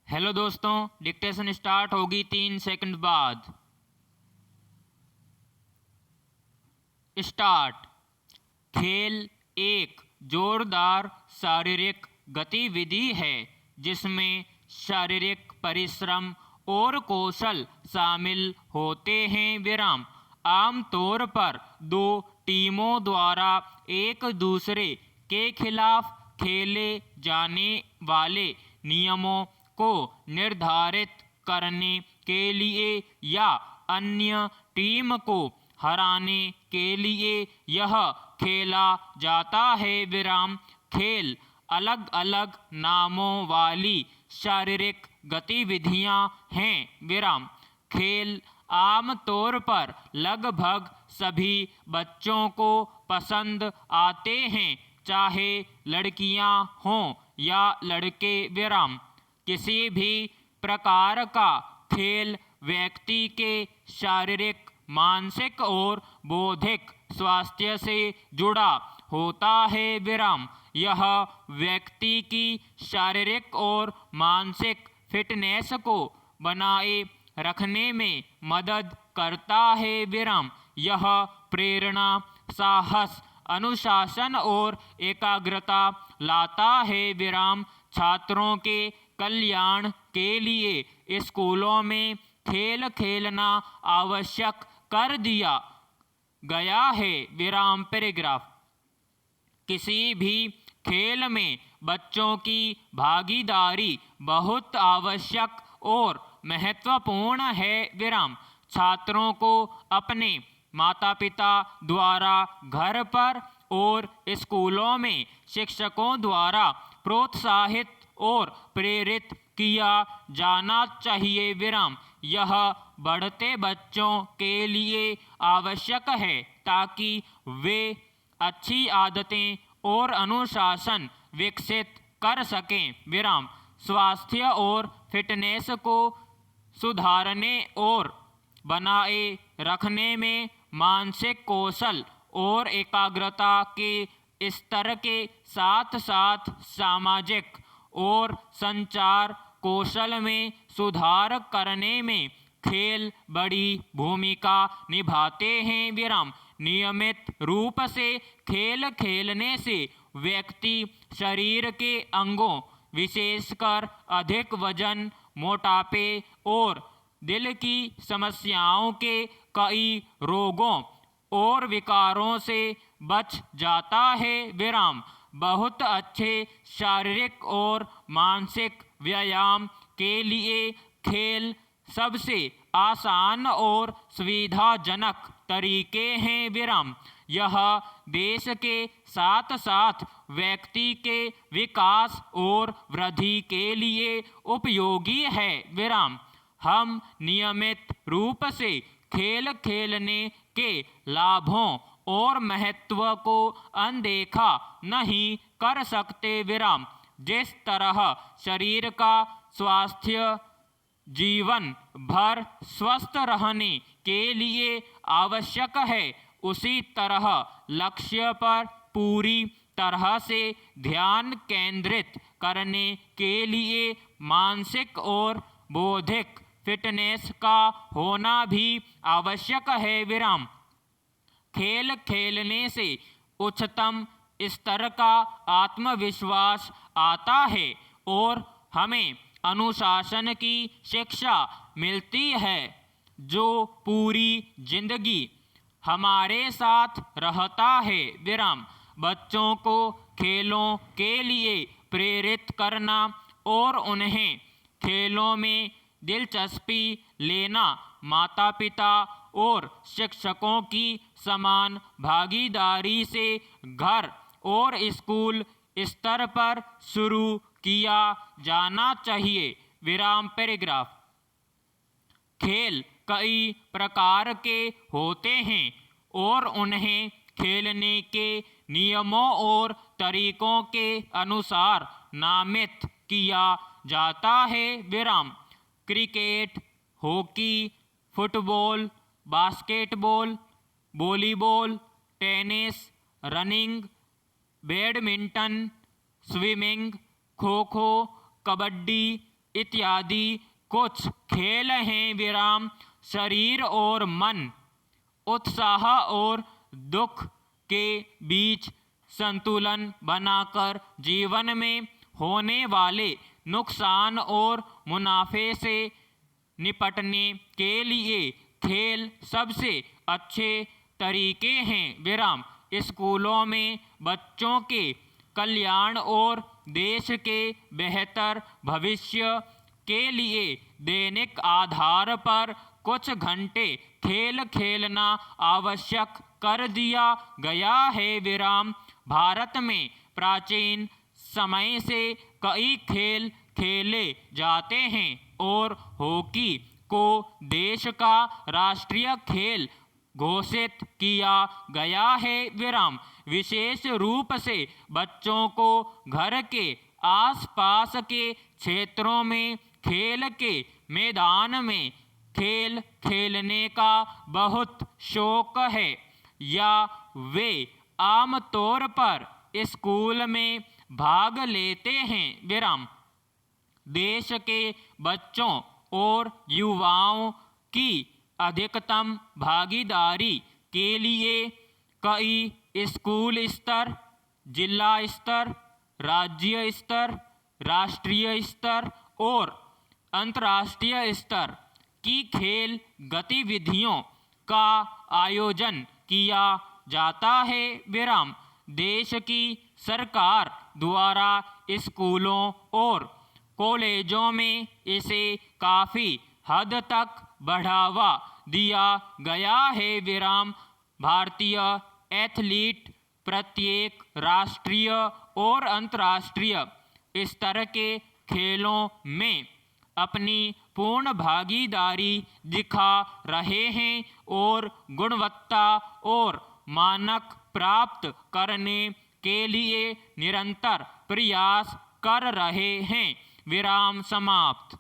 Hello दोस्तों, dictation start होगी 3 second बाद। स्टार्ट। खेल एक जोरदार शारीरिक गतिविधि है जिसमें शारीरिक परिश्रम और कौशल शामिल होते हैं। विराम। आमतौर पर दो टीमों द्वारा एक दूसरे के खिलाफ खेले जाने वाले नियमों को निर्धारित करने के लिए या अन्य टीम को हराने के लिए यह खेला जाता है। विराम। खेल अलग अलग नामों वाली शारीरिक गतिविधियां हैं। विराम। खेल आमतौर पर लगभग सभी बच्चों को पसंद आते हैं, चाहे लड़कियां हों या लड़के। विराम। किसी भी प्रकार का खेल व्यक्ति के शारीरिक, मानसिक और बौद्धिक स्वास्थ्य से जुड़ा होता है। विराम। यह व्यक्ति की शारीरिक और मानसिक फिटनेस को बनाए रखने में मदद करता है। विराम। यह प्रेरणा, साहस, अनुशासन और एकाग्रता लाता है। विराम। छात्रों के कल्याण के लिए स्कूलों में खेल खेलना आवश्यक कर दिया गया है। विराम। पैराग्राफ। किसी भी खेल में बच्चों की भागीदारी बहुत आवश्यक और महत्वपूर्ण है। विराम। छात्रों को अपने माता पिता द्वारा, घर पर और स्कूलों में शिक्षकों द्वारा प्रोत्साहित और प्रेरित किया जाना चाहिए। विराम। यह बढ़ते बच्चों के लिए आवश्यक है ताकि वे अच्छी आदतें और अनुशासन विकसित कर सकें। विराम। स्वास्थ्य और फिटनेस को सुधारने और बनाए रखने में मानसिक कौशल और एकाग्रता के स्तर के साथ साथ सामाजिक और संचार कौशल में सुधार करने में खेल बड़ी भूमिका निभाते हैं। विराम। नियमित रूप से खेल खेलने से व्यक्ति शरीर के अंगों, विशेषकर अधिक वजन, मोटापे और दिल की समस्याओं के कई रोगों और विकारों से बच जाता है। विराम। बहुत अच्छे शारीरिक और मानसिक व्यायाम के लिए खेल सबसे आसान और सुविधाजनक तरीके हैं। विराम। यह देश के साथ साथ व्यक्ति के विकास और वृद्धि के लिए उपयोगी है। विराम। हम नियमित रूप से खेल खेलने के लाभों और महत्व को अनदेखा नहीं कर सकते। विराम। जिस तरह शरीर का स्वास्थ्य जीवन भर स्वस्थ रहने के लिए आवश्यक है, उसी तरह लक्ष्य पर पूरी तरह से ध्यान केंद्रित करने के लिए मानसिक और बौद्धिक फिटनेस का होना भी आवश्यक है। विराम। खेल खेलने से उच्चतम स्तर का आत्मविश्वास आता है और हमें अनुशासन की शिक्षा मिलती है जो पूरी जिंदगी हमारे साथ रहता है। विराम। बच्चों को खेलों के लिए प्रेरित करना और उन्हें खेलों में दिलचस्पी लेना माता पिता और शिक्षकों की समान भागीदारी से घर और स्कूल स्तर पर शुरू किया जाना चाहिए। विराम। पैराग्राफ। खेल कई प्रकार के होते हैं और उन्हें खेलने के नियमों और तरीकों के अनुसार नामित किया जाता है। विराम। Cricket, hockey, football, basketball, volleyball, tennis, running, badminton, swimming, kho kho, kabaddi, इत्यादि कुछ खेल हैं विराम शरीर और मन, उत्साह और दुख के बीच संतुलन बनाकर जीवन में होने वाले नुकसान और मुनाफे से निपटने के लिए खेल सबसे अच्छे तरीके हैं विराम। स्कूलों में बच्चों के कल्याण और देश के बेहतर भविष्य के लिए दैनिक आधार पर कुछ घंटे खेल खेलना आवश्यक कर दिया गया है विराम। भारत में प्राचीन समय से कई खेल खेले जाते हैं और हॉकी को देश का राष्ट्रीय खेल घोषित किया गया है विराम। विशेष रूप से बच्चों को घर के आसपास के क्षेत्रों में खेल के मैदान में खेल खेलने का बहुत शौक है या वे आमतौर पर स्कूल में भाग लेते हैं विराम। देश के बच्चों और युवाओं की अधिकतम भागीदारी के लिए कई स्कूल स्तर, जिला स्तर, राज्य स्तर, राष्ट्रीय स्तर और अंतर्राष्ट्रीय स्तर की खेल गतिविधियों का आयोजन किया जाता है विराम। देश की सरकार द्वारा स्कूलों और कॉलेजों में इसे काफ़ी हद तक बढ़ावा दिया गया है विराम। भारतीय एथलीट प्रत्येक राष्ट्रीय और अंतर्राष्ट्रीय स्तर के खेलों में अपनी पूर्ण भागीदारी दिखा रहे हैं और गुणवत्ता और मानक प्राप्त करने के लिए निरंतर प्रयास कर रहे हैं विराम। समाप्त।